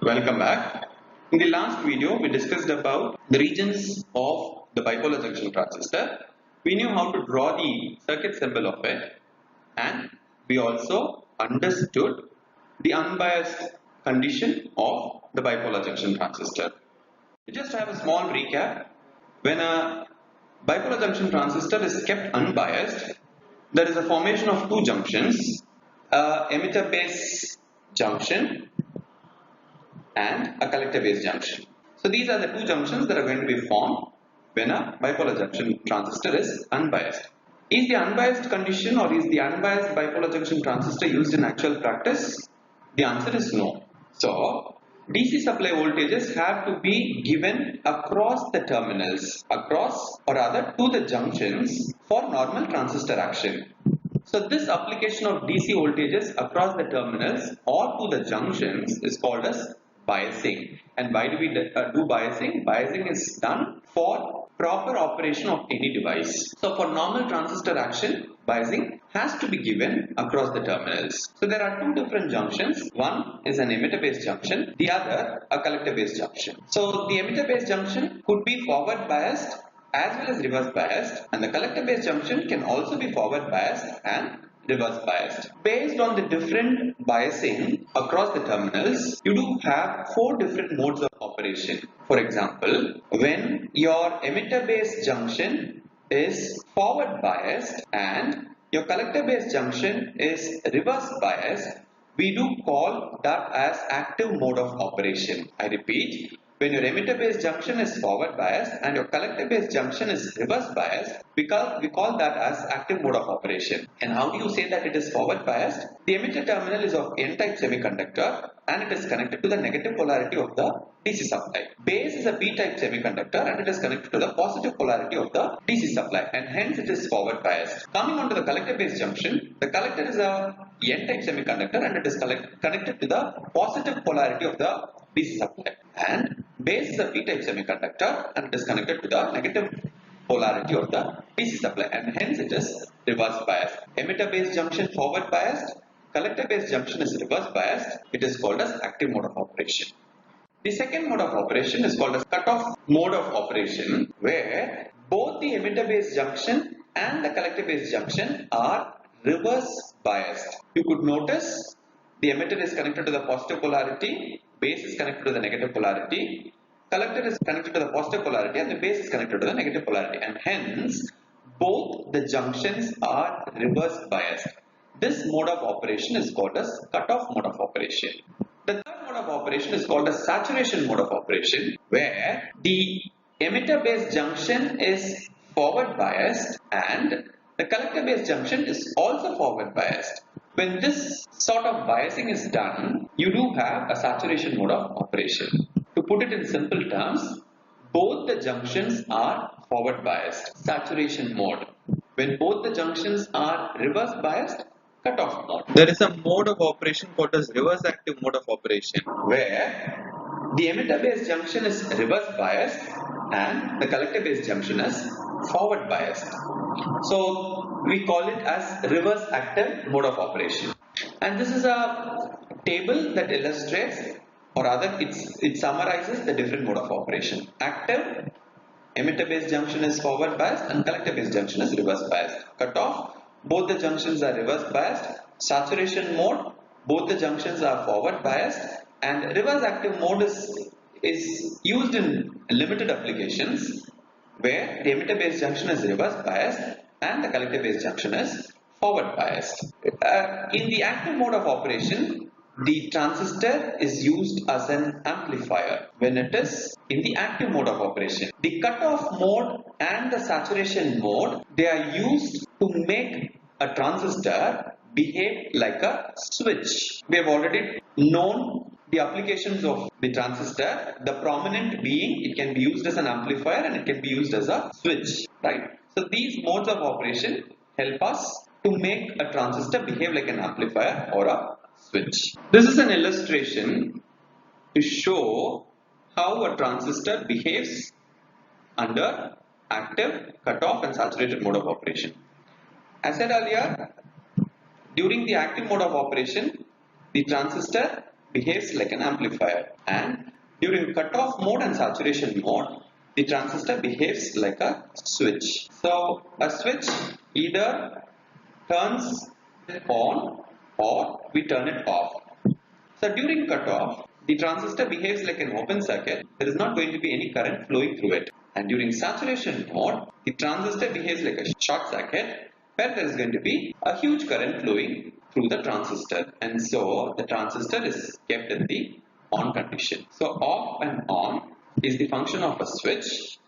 Welcome back. In the last video, we discussed about the regions of the bipolar junction transistor. We knew how to draw the circuit symbol of it, and we also understood the unbiased condition of the bipolar junction transistor. We just have a small recap. When a bipolar junction transistor is kept unbiased, there is a formation of two junctions, a emitter base junction and a collector base junction. So these are the two junctions that are going to be formed when a bipolar junction transistor is unbiased. Is the unbiased condition or is the unbiased bipolar junction transistor used in actual practice? The answer is no. So DC supply voltages have to be given across the terminals, to the junctions for normal transistor action. So this application of DC voltages across the terminals or to the junctions is called as biasing. And why do we do biasing? Biasing is done for proper operation of any device. So for normal transistor action, biasing has to be given across the terminals. So there are two different junctions. One is an emitter base junction, the other a collector base junction. So the emitter base junction could be forward biased as well as reverse biased, and the collector base junction can also be forward biased and reverse biased. Based on the different biasing across the terminals, you do have four different modes of operation. For example, when your emitter base junction is forward biased and your collector base junction is reverse biased, we do call that as active mode of operation. I repeat, when your emitter base junction is forward biased and your collector base junction is reverse biased, we call that as active mode of operation. And how do you say that it is forward biased? The emitter terminal is of N-type semiconductor and it is connected to the negative polarity of the DC supply. Base is a P-type semiconductor and it is connected to the positive polarity of the DC supply, and hence it is forward biased. Coming on to the collector base junction, the collector is a N-type semiconductor and it is connected to the positive polarity of the DC supply, and base is a P-type semiconductor and it is connected to the negative polarity of the DC supply, and hence it is reverse biased. Emitter base junction forward biased, collector base junction is reverse biased. It is called as active mode of operation. The second mode of operation is called as cutoff mode of operation, where both the emitter base junction and the collector base junction are reverse biased. You could notice the emitter is connected to the positive polarity, base is connected to the negative polarity, collector is connected to the positive polarity, and the base is connected to the negative polarity, and hence both the junctions are reverse biased. This mode of operation is called as cutoff mode of operation. The third mode of operation is called as saturation mode of operation, where the emitter base junction is forward biased and the collector base junction is also forward biased. When this sort of biasing is done, you do have a saturation mode of operation. To put it in simple terms, both the junctions are forward biased, saturation mode. When both the junctions are reverse biased, cutoff mode. There is a mode of operation called as reverse active mode of operation, where the emitter base junction is reverse biased and the collector base junction is forward biased. So we call it as reverse active mode of operation. And this is a table that illustrates, or rather it summarizes the different mode of operation. Active, emitter base junction is forward biased and collector base junction is reverse biased. Cutoff, both the junctions are reverse biased. Saturation mode, both the junctions are forward biased. And reverse active mode is used in limited applications where the emitter base junction is reverse biased and the collector base junction is forward biased. In the active mode of operation, the transistor is used as an amplifier when it is in the active mode of operation. The cutoff mode and the saturation mode, they are used to make a transistor behave like a switch. We have already known the applications of the transistor, the prominent being it can be used as an amplifier and it can be used as a switch, right? So these modes of operation help us to make a transistor behave like an amplifier or a switch. This is an illustration to show how a transistor behaves under active, cutoff and saturated mode of operation. As said earlier, during the active mode of operation, the transistor behaves like an amplifier, and during cutoff mode and saturation mode, the transistor behaves like a switch. So a switch either turns on or we turn it off. So during cutoff, the transistor behaves like an open circuit. There is not going to be any current flowing through it. And during saturation mode, the transistor behaves like a short circuit where there is going to be a huge current flowing through the transistor. And so the transistor is kept in the on condition. So off and on is the function of a switch,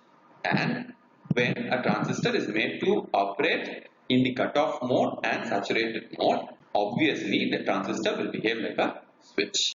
and when a transistor is made to operate in the cutoff mode and saturated mode, obviously the transistor will behave like a switch.